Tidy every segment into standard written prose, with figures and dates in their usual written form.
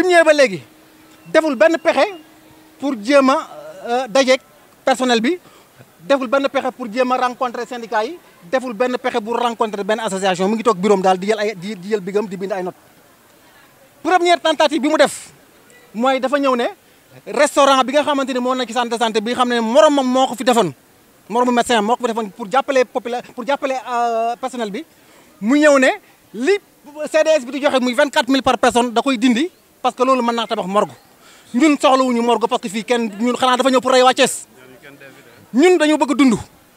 mu ñëwee ba léegi deful benn pexe pour jéem a dajeeg personnel bi deful benn pexe pour jéem a rencontrer syndicat yi deful benn pexe pour rencontrer benn association mu ngi toog bureau daal di jël di jël bigam di bind ay notes. Première tentative bi mu def mooy dafa ñëw ne restaurant bi nga xamante ni moo nekk ci centre de santé bi nga xam ne moromam moo ko fi defoon moromu médecin moo ko fi defoon pour jàppale personnel bi mu ñëw ne li CDS bi di joxe muy 24000 par personne da koy dindi parce que loolu mën naa tabax morgue ñun soxlawuñu morgue parce que fii kenn ñun xanaa dafa ñëw pour rey waa Thiès ñun dañu bëgg dund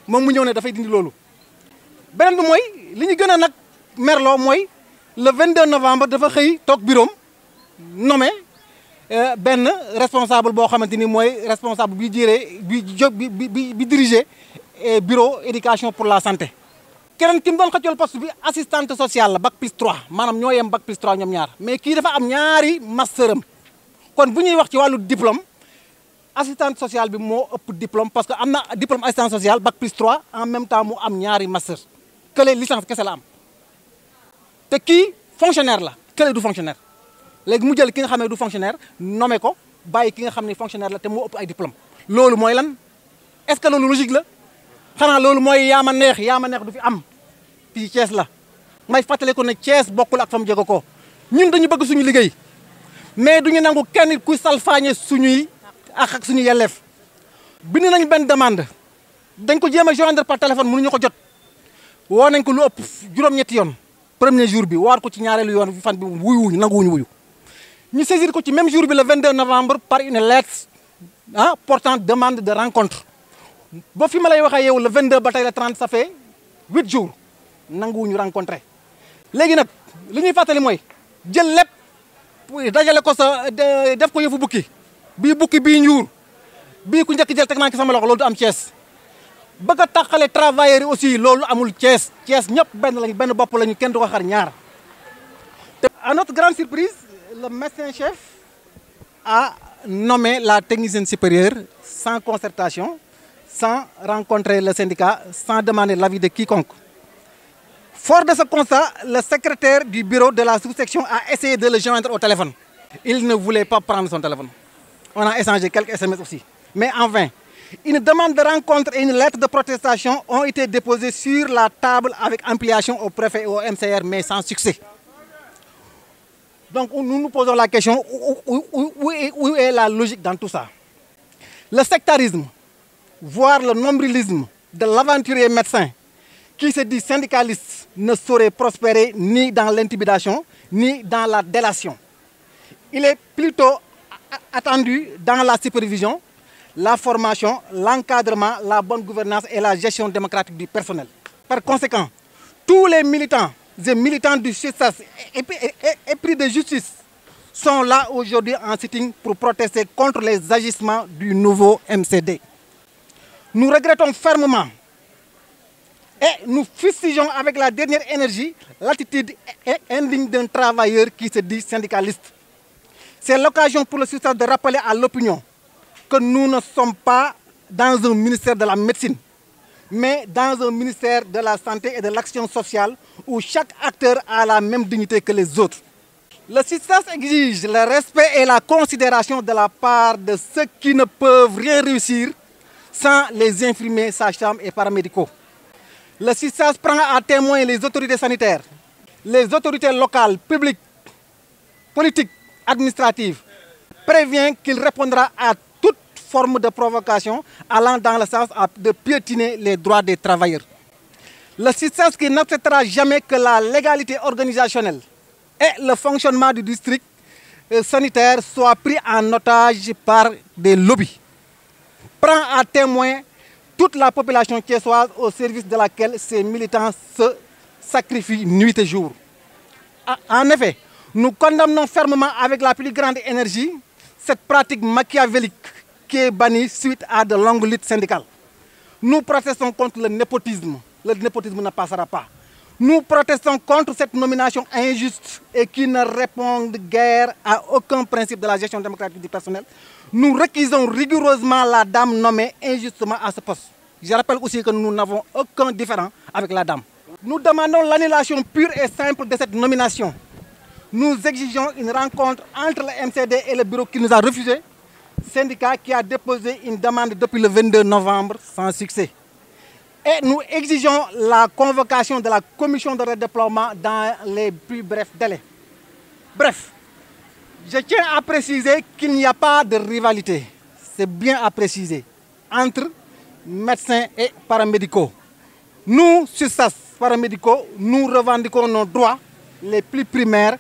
moom mu ñëw ne dafay dindi loolu. beneen bi mooy li ñu gën a nag merloo mooy le 22 novembre dafa xëy toog bureau nommé benn responsable boo xamante ni mooy responsable bi jiree bi diriger bureau éducation pour la santé. keneen ki mu doon xëccool poste bi assistante sociale la bac plus 3 maanaam ñoo yem bac plus 3 ñoom ñaar mais kii dafa am ñaari master am kon bu ñuy wax ci wàllu diplôme assistante sociale bi moo ëpp diplôme parce que am na diplôme assistante sociale bac plus 3 en même temps mu am ñaari master kële licence kese la am te kii fonctionnaire la kële du fonctionnaire léegi mu jël ki nga xam ne du fonctionnaire nommé ko bàyyi ki nga xam ne fonctionnaire la te moo ëpp ay diplôme loolu mooy lan est-ce que loolu logique la xanaa loolu mooy yaama neex du fi am fii Thiès la may fàttale ko ne Thiès bokkul ak fa mu jóge ko ñun dañu bëgg suñu liggéey mais duñu nangu kenn kuy salfaañe suñuy ak suñu yelleef bind nañ benn demande dañ ko jéem a joindre par téléphone mënuñu ko jot woo nañ ko lu ëpp juróom-ñetti yoon premier jour bi waar ko ci ñaareelu yoon fan bi wuyuwuñu nanguwuñu wuyu ñu saisir ko ci même jour bi le 22 novembre par une lettre portant demande de rencontre ba fi ma lay waxee yow le 22 ba tey le 30 ça fait 8 jours nanguwuñu rencontré léegi nag li ñuy fàttali mooy jël lépp dajale ko sa def ko yëfu bukki bii bukki bii njuur bii ku njëkk jël teg naa ci sama loxo loolu du am Thiès bëgg a taxale travailleurs yi aussi loolu amul Thiès ñëpp benn lañu benn bopp lañu kenn du ko xar ñaar. te à notre grande surprise le médecin chef a nommé la technicienne supérieure sans concertation sans rencontrer le syndicat sans demander l'avis de quiconque. Fort de ce constat, le secrétaire du bureau de la sous-section a essayé de le joindre au téléphone. Il ne voulait pas prendre son téléphone. On a échangé quelques SMS aussi, mais en vain. Une demande de rencontre et une lettre de protestation ont été déposées sur la table avec ampliation au préfet et au MCR, mais sans succès. Donc nous nous posons la question, où est la logique dans tout ça? Le sectarisme, voire le nombrilisme de l'aventurier médecin qui se dit syndicaliste ne saurait prospérer ni dans l'intimidation, ni dans la délation. Il est plutôt attendu dans la supervision, la formation, l'encadrement, la bonne gouvernance et la gestion démocratique du personnel. Par conséquent, tous les militants et militantes du CISAS épris de justice sont là aujourd'hui en sitting pour protester contre les agissements du nouveau MCD. Nous regrettons fermement et nous fustigeons avec la dernière énergie l'attitude indigne d'un travailleur qui se dit syndicaliste. C'est l'occasion pour le CISAS de rappeler à l'opinion que nous ne sommes pas dans un ministère de la médecine, mais dans un ministère de la santé et de l'action sociale où chaque acteur a la même dignité que les autres. Le CISAS exige le respect et la considération de la part de ceux qui ne peuvent rien réussir sans les infirmiers, sages-femmes et paramédicaux. Le CISAS prend à témoin les autorités sanitaires, les autorités locales, publiques, politiques, administratives, prévient qu'il répondra à toute forme de provocation allant dans le sens de piétiner les droits des travailleurs. Le CISAS qui n'acceptera jamais que la légalité organisationnelle et le fonctionnement du district sanitaire soient pris en otage par des lobbies, prend à témoin toute la population thiessoise au service de laquelle ces militants se sacrifient nuit et jour. En effet, nous condamnons fermement avec la plus grande énergie cette pratique machiavélique qui est bannie suite à de longues luttes syndicales. Nous protestons contre le népotisme. Le népotisme ne passera pas. Nous protestons contre cette nomination injuste et qui ne répond guère à aucun principe de la gestion démocratique du personnel. Nous réquisons rigoureusement la dame nommée injustement à ce poste. Je rappelle aussi que nous n'avons aucun différend avec la dame. Nous demandons l'annulation pure et simple de cette nomination. Nous exigeons une rencontre entre le MCD et le bureau qui nous a refusé, syndicat qui a déposé une demande depuis le 22 novembre sans succès. Et nous exigeons la convocation de la commission de redéploiement dans les plus brefs délais. Bref, je tiens à préciser qu'il n'y a pas de rivalité, c'est bien à préciser, entre médecins et paramédicaux. Nous, SUTSAS paramédicaux, nous revendiquons nos droits les plus primaires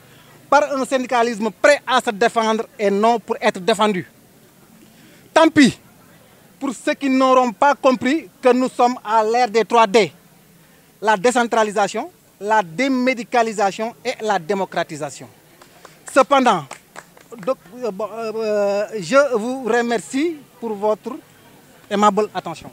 par un syndicalisme prêt à se défendre et non pour être défendu. Tant pis pour ceux qui n'auront pas compris que nous sommes à l'ère des 3D. La décentralisation, la démédicalisation et la démocratisation. Cependant, je vous remercie pour votre aimable attention.